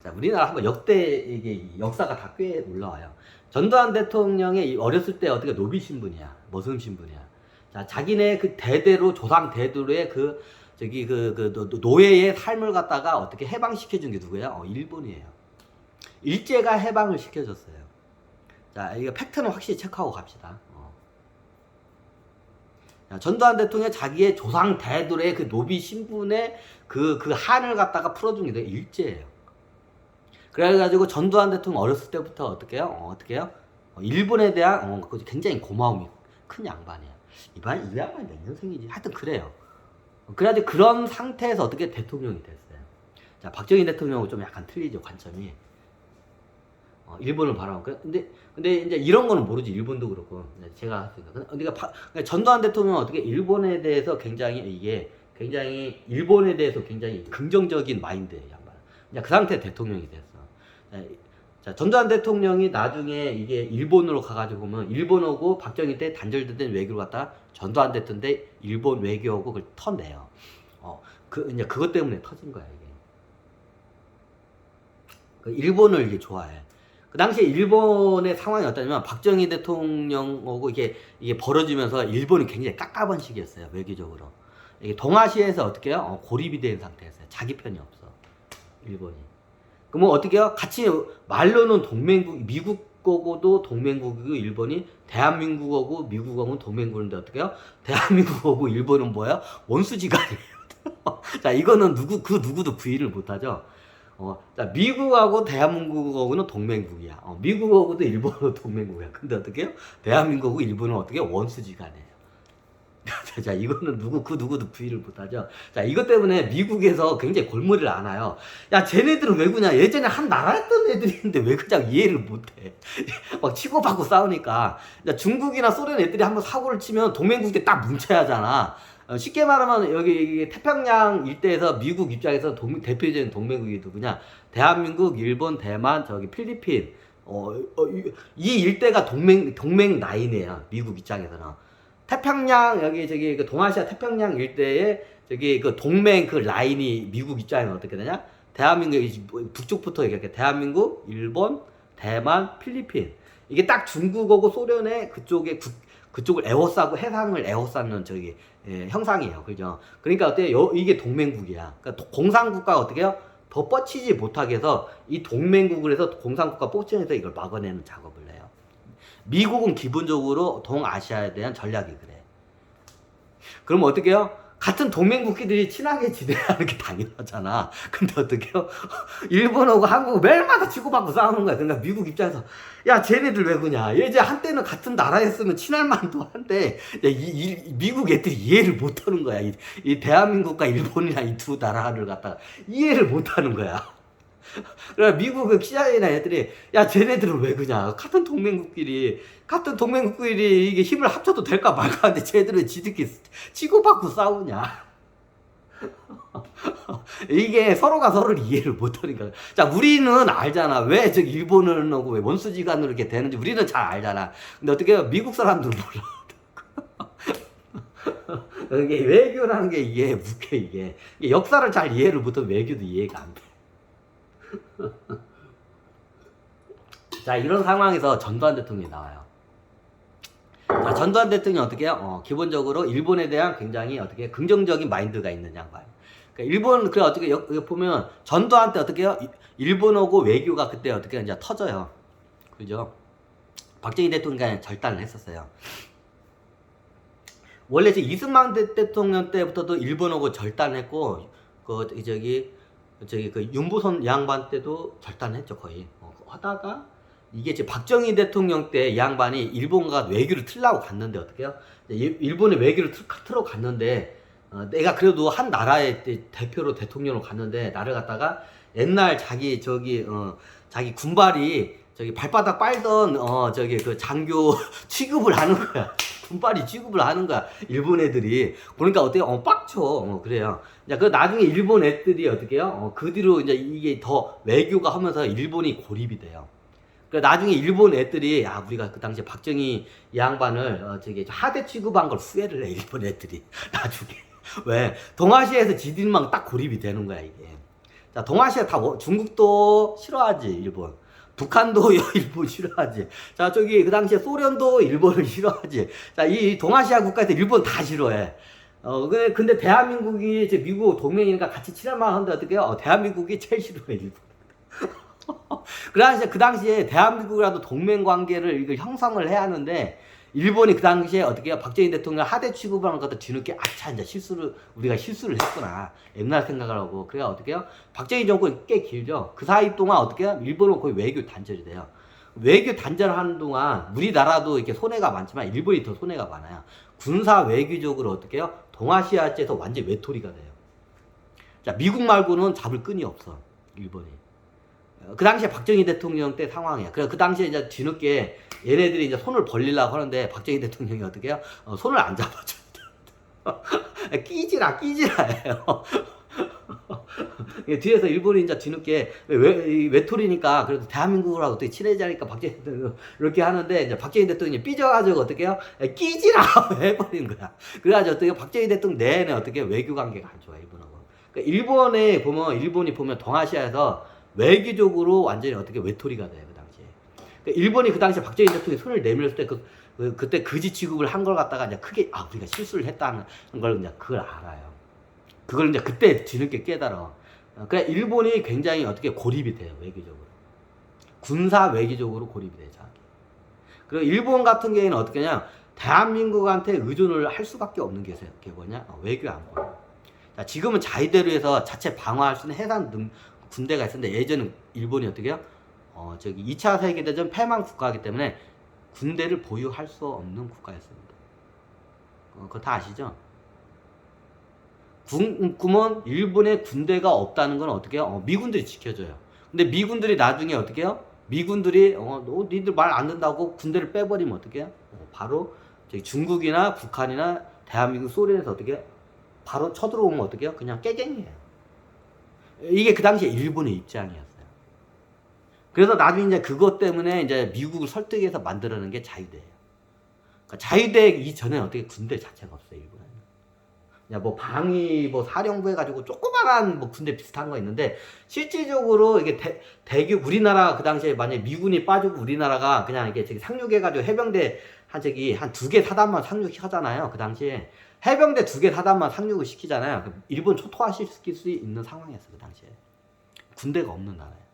자, 우리나라 한번 역대 이게 역사가 다 꽤 올라와요. 전두환 대통령의 어렸을 때 어떻게 노비 신분이야, 머슴 신분이야. 자, 자기네 그 대대로 조상 대대로의 그 저기 노예의 삶을 갖다가 어떻게 해방시켜 준 게 누구예요? 일본이에요. 일제가 해방을 시켜줬어요. 자, 이거 팩트는 확실히 체크하고 갑시다. 자, 전두환 대통령 자기의 조상 대대로의 그 노비 신분의 그 한을 갖다가 풀어준 게 일제예요. 그래가지고 전두환 대통령 어렸을 때부터 어떻게 해요? 일본에 대한 굉장히 고마움이 큰 양반이야. 이 양반이 몇 년생이지? 하여튼 그래요. 그래가지고 그런 상태에서 어떻게 대통령이 됐어요. 자, 박정희 대통령은 좀 약간 틀리죠, 관점이. 일본을 바라고. 근데 이제 이런 거는 모르지, 일본도 그렇고. 제가 그러니까 전두환 대통령은 어떻게 일본에 대해서 굉장히 일본에 대해서 굉장히 긍정적인 마인드예요, 양반. 이제 그 상태 대통령이 됐어. 자, 전두환 대통령이 나중에 이게 일본으로 가가지고 보면 일본하고 박정희 때 단절된 외교를 갖다 전두환 대통령 때 일본 외교하고 그걸 터내요. 이제 그것 때문에 터진 거야, 이게. 일본을 이게 좋아해. 그 당시에 일본의 상황이 어떠냐면 박정희 대통령하고 이게 벌어지면서 일본이 굉장히 깝깝한 시기였어요, 외교적으로. 이게 동아시아에서 어떻게 해요? 고립이 된 상태였어요. 자기 편이 없어, 일본이. 그러면 어떻게 해요? 같이 말로는 동맹국, 미국하고도 동맹국이고 일본이 대한민국하고 미국하고는 동맹국인데 어떻게 해요? 대한민국하고 일본은 뭐예요? 원수지간이에요. 자, 이거는 누구도 부인을 못하죠. 자, 미국하고 대한민국하고는 동맹국이야. 미국하고도 일본하고 동맹국이야. 근데 어떻게 해요? 대한민국하고 일본은 어떻게 해요? 원수지간이에요. 자, 이거는 누구도 부인을 못하죠. 자, 이것 때문에 미국에서 굉장히 골머리를 앓아요. 야, 쟤네들은 왜 그냐? 예전에 한 나라였던 애들인데 왜 그냥 이해를 못해? 막 치고받고 싸우니까. 야, 중국이나 소련 애들이 한번 사고를 치면 동맹국들이 딱 뭉쳐야 하잖아. 쉽게 말하면 여기 태평양 일대에서 미국 입장에서 대표적인 동맹국이 누구냐? 대한민국, 일본, 대만, 저기 필리핀. 이 일대가 동맹 라인이에요, 미국 입장에서는. 태평양 그 동아시아 태평양 일대에 그 동맹 그 라인이 미국 입장에는 어떻게 되냐? 대한민국 북쪽부터 이렇게 대한민국, 일본, 대만, 필리핀. 이게 딱 중국하고 소련의 그쪽을 에워싸고 해상을 에워싸는 형상이에요, 그죠? 그러니까 어때요? 이게 동맹국이야. 그러니까 공산국가가 어떻게 해요? 더 뻗치지 못하게 해서 이 동맹국을 해서 공산국가 뻗치면서 이걸 막아내는 작업을 해요. 미국은 기본적으로 동아시아에 대한 전략이 그래. 그럼 어떻게 해요? 같은 동맹국끼리 친하게 지내야 하는 게 당연하잖아. 근데 어떻게 해요? 일본하고 한국은 매일마다 치고받고 싸우는 거야. 그러니까 미국 입장에서 야, 쟤네들 왜 그냐? 이제 한때는 같은 나라였으면 친할 만도 한데 미국 애들이 이해를 못 하는 거야. 이 대한민국과 일본이나 이 두 나라를 갖다가 이해를 못 하는 거야. 그래, 미국은 시아이나 애들이 야, 쟤네들은 왜 그냐? 같은 동맹국끼리 이게 힘을 합쳐도 될까 말까 하는데 쟤들은 지들끼리 치고받고 싸우냐? 이게 서로가 서로를 이해를 못하니까. 자, 우리는 알잖아. 왜 저 일본을 하고 왜 원수지간으로 이렇게 되는지 우리는 잘 알잖아. 근데 어떻게 해요? 미국 사람들은 몰라. 이게 외교라는 게 이게 웃겨, 이게 역사를 잘 이해를 못하면 외교도 이해가 안 돼. 자, 이런 상황에서 전두환 대통령이 나와요. 자, 전두환 대통령이 어떻게 해요? 기본적으로 일본에 대한 굉장히 어떻게 긍정적인 마인드가 있는 양반. 그러니까 일본, 그래, 어떻게, 여기 보면 전두환 때 어떻게 해요? 일본하고 외교가 그때 어떻게 이제 터져요. 그죠? 박정희 대통령이 절단을 했었어요. 원래 이승만 대통령 때부터도 일본하고 절단했고, 그 윤보선 양반 때도 절단했죠, 거의. 하다가 이게 이제 박정희 대통령 때 이 양반이 일본과 외교를 틀라고 갔는데 어떻게 해요? 일본의 외교를 틀어 갔는데 내가 그래도 한 나라의 대표로 대통령으로 갔는데 나를 갖다가 옛날 자기 군발이 발바닥 빨던 그 장교 취급을 하는 거야. 군발이 취급을 하는 거야, 일본 애들이. 그러니까 어때요? 빡쳐. 그래요. 자, 그 나중에 일본 애들이 어떻게 해요? 그 뒤로 이제 이게 더 외교가 하면서 일본이 고립이 돼요. 그 나중에 일본 애들이 우리가 그 당시에 박정희 이 양반을 하대 취급한 걸 후회를 해, 일본 애들이. 나중에. 왜? 동아시아에서 지들만 딱 고립이 되는 거야, 이게. 자, 동아시아 다 중국도 싫어하지, 일본. 북한도 일본 싫어하지. 자, 저기 그 당시에 소련도 일본을 싫어하지. 자, 이 동아시아 국가에서 일본 다 싫어해. 근데 대한민국이 이제 미국 동맹이니까 같이 친할만 한데 어떻게 해요? 대한민국이 제일 싫어해, 일본. 그래서 그 당시에 대한민국이라도 동맹 관계를 이거 형성을 해야 하는데, 일본이 그 당시에 어떻게 해요? 박정희 대통령 하대 취급하는 것도 뒤늦게, 아차, 이제 우리가 실수를 했구나. 옛날 생각을 하고. 그래야 어떻게 해요? 박정희 정권이 꽤 길죠. 그 사이 동안 어떻게 해요? 일본은 거의 외교 단절이 돼요. 외교 단절하는 동안 우리나라도 이렇게 손해가 많지만 일본이 더 손해가 많아요. 군사 외교적으로 어떻게 해요? 동아시아에서 완전 외톨이가 돼요. 자, 미국 말고는 잡을 끈이 없어, 일본이. 그 당시에 박정희 대통령 때 상황이야. 그래서 그 당시에 이제 뒤늦게 얘네들이 이제 손을 벌리려고 하는데 박정희 대통령이 어떻게 해요? 손을 안 잡아줘. 끼지라 해요. 뒤에서 일본이 이제 뒤늦게 외톨이니까 그래도 대한민국하고 어떻게 친해지니까 박정희 대통령 이렇게 하는데, 이제 박정희 대통령이 삐져가지고 어떻게 해요? 끼지라 해버린 거야. 그래가지고 어떻게 박정희 대통령 내내 어떻게 외교 관계가 안 좋아, 일본하고. 그러니까 일본이 보면 동아시아에서 외교적으로 완전히 어떻게 외톨이가 돼요, 그 당시에. 그러니까 일본이 그 당시에 박정희 대통령이 손을 내밀었을 때 그때 거지 취급을 한 걸 갖다가 이제 크게, 우리가 실수를 했다는 걸 이제 그걸 알아요. 그걸 이제 그때 뒤늦게 깨달아. 그래, 일본이 굉장히 어떻게 고립이 돼요, 외교적으로. 군사 외교적으로 고립이 돼요, 자기. 그리고 일본 같은 경우에는 어떻게 하냐, 대한민국한테 의존을 할 수밖에 없는 게 뭐냐? 외교 안보. 자, 지금은 자위대로 해서 자체 방어할 수 있는 해상 군대가 있었는데, 예전에 일본이 어떻게 해요? 2차 세계대전 패망 국가이기 때문에 군대를 보유할 수 없는 국가였습니다. 그거 다 아시죠? 꿈은 일본의 군대가 없다는 건 어떻게 해요? 미군들이 지켜줘요. 근데 미군들이 나중에 어떻게 해요? 미군들이 니들 말 안 듣는다고 군대를 빼버리면 어떻게 해요? 바로 중국이나 북한이나 대한민국, 소련에서 어떻게 해요? 바로 쳐들어오면 어떻게 해요? 그냥 깨갱이에요. 이게 그 당시에 일본의 입장이었어요. 그래서 나중에 이제 그것 때문에 이제 미국을 설득해서 만들어낸 게 자위대예요. 그러니까 자위대 이전에 어떻게 군대 자체가 없어요, 일본은. 그냥 뭐 방위 사령부 해가지고 조그만한 군대 비슷한 거 있는데, 실질적으로 이게 대규 우리나라 그 당시에 만약에 미군이 빠지고 우리나라가 그냥 이게 상륙해가지고 해병대 한 2개 사단만 상륙하잖아요. 그 당시에 해병대 2개 사단만 상륙을 시키잖아요. 일본 초토화시킬 수 있는 상황이었어요, 그 당시에. 군대가 없는 나라예요.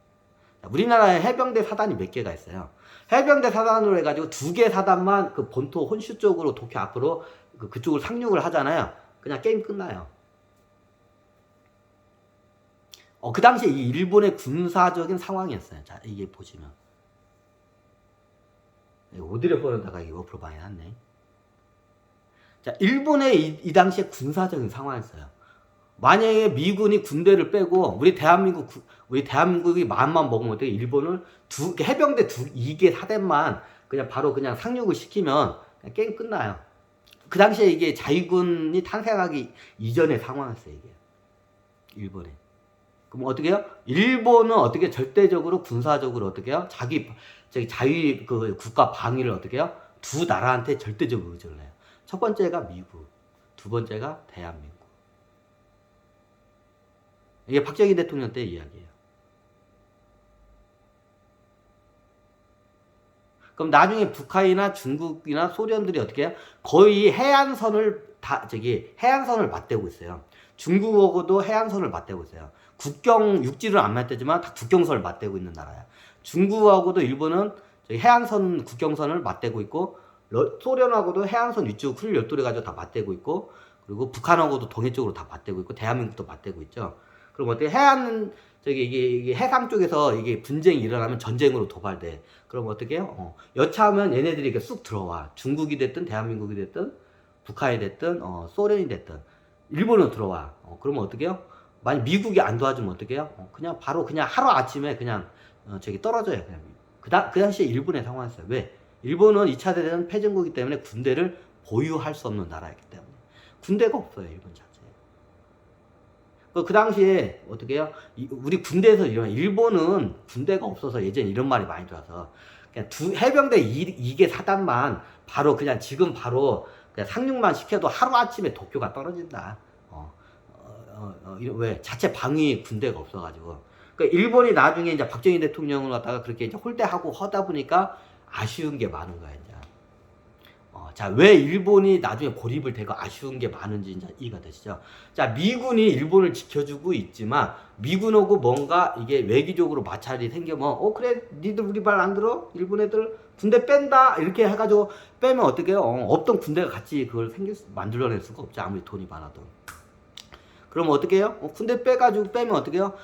우리나라에 해병대 사단이 몇 개가 있어요. 해병대 사단으로 해가지고 2개 사단만 그 본토 혼슈 쪽으로 도쿄 앞으로 그쪽을 상륙을 하잖아요. 그냥 게임 끝나요. 그 당시에 이 일본의 군사적인 상황이었어요. 자, 이게 보시면. 오디오 보는다가 이거 옆으로 많이 났네. 자, 일본의 이 당시에 군사적인 상황이었어요. 만약에 미군이 군대를 빼고 우리 대한민국이 마음만 먹으면 어떻게, 일본을 해병대 2개 사대만 그냥 바로 그냥 상륙을 시키면 그냥 게임 끝나요. 그 당시에 이게 자위군이 탄생하기 이전의 상황이었어요, 이게. 일본에. 그럼 어떻게 해요? 일본은 어떻게 절대적으로 군사적으로 어떻게 해요? 자위 국가 방위를 어떻게 해요? 두 나라한테 절대적으로 의존을 해요. 첫 번째가 미국, 두 번째가 대한민국. 이게 박정희 대통령 때 이야기예요. 그럼 나중에 북한이나 중국이나 소련들이 어떻게 해요? 거의 해안선을 해안선을 맞대고 있어요. 중국하고도 해안선을 맞대고 있어요. 육지를 안 맞대지만 다 국경선을 맞대고 있는 나라야. 중국하고도 일본은 해안선 국경선을 맞대고 있고, 소련하고도 해안선 위쪽 큰 열도를 가지고 다 맞대고 있고, 그리고 북한하고도 동해 쪽으로 다 맞대고 있고, 대한민국도 맞대고 있죠. 그럼 어떻게 이게 해상 쪽에서 이게 분쟁이 일어나면 전쟁으로 도발돼. 그럼 어떻게 해요? 여차하면 얘네들이 이렇게 쑥 들어와. 중국이 됐든 대한민국이 됐든 북한이 됐든 소련이 됐든 일본은 들어와. 그러면 어떻게 해요? 만약 미국이 안 도와주면 어떻게 해요? 그냥 바로 그냥 하루 아침에 그냥 떨어져요. 그냥. 그 당시에 일본의 상황이었어요. 왜? 일본은 2차 대전 패전국이기 때문에 군대를 보유할 수 없는 나라였기 때문에. 군대가 없어요, 일본 자체에. 그 당시에 어떻게 해요? 우리 군대에서 일본은 군대가 없어서 예전에 이런 말이 많이 들어서 그냥 해병대 2개 사단만 바로 그냥 지금 바로 그냥 상륙만 시켜도 하루아침에 도쿄가 떨어진다. 왜 자체 방위 군대가 없어가지고 그러니까 일본이 나중에 이제 박정희 대통령을 갖다가 그렇게 이제 홀대하고 하다 보니까 아쉬운 게 많은 거야 이제. 자, 왜 일본이 나중에 고립을 되고 아쉬운 게 많은지 이제 이해가 되시죠? 자, 미군이 일본을 지켜주고 있지만 미군하고 뭔가 이게 외교적으로 마찰이 생기면 그래 니들 우리 말 안 들어? 일본 애들 군대 뺀다 이렇게 해가지고 빼면 어떻게 해요? 없던 군대가 같이 그걸 만들어낼 수가 없죠. 아무리 돈이 많아도. 그럼 어떻게 해요? 군대 빼가지고 빼면 어떻게 해요?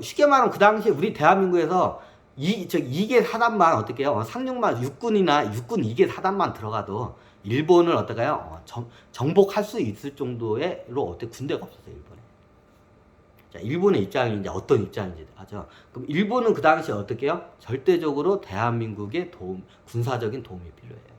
쉽게 말하면 그 당시에 우리 대한민국에서 2개 사단만 어떻게 해요? 상륙만 육군이나 육군 2개 사단만 들어가도 일본을 어떻게 해요? 정복할 수 있을 정도로 어떻게 군대가 없었어요, 일본에. 자, 일본의 입장이 이제 어떤 입장인지 하죠. 그럼 일본은 그 당시에 어떻게 해요? 절대적으로 대한민국의 군사적인 도움이 필요해요.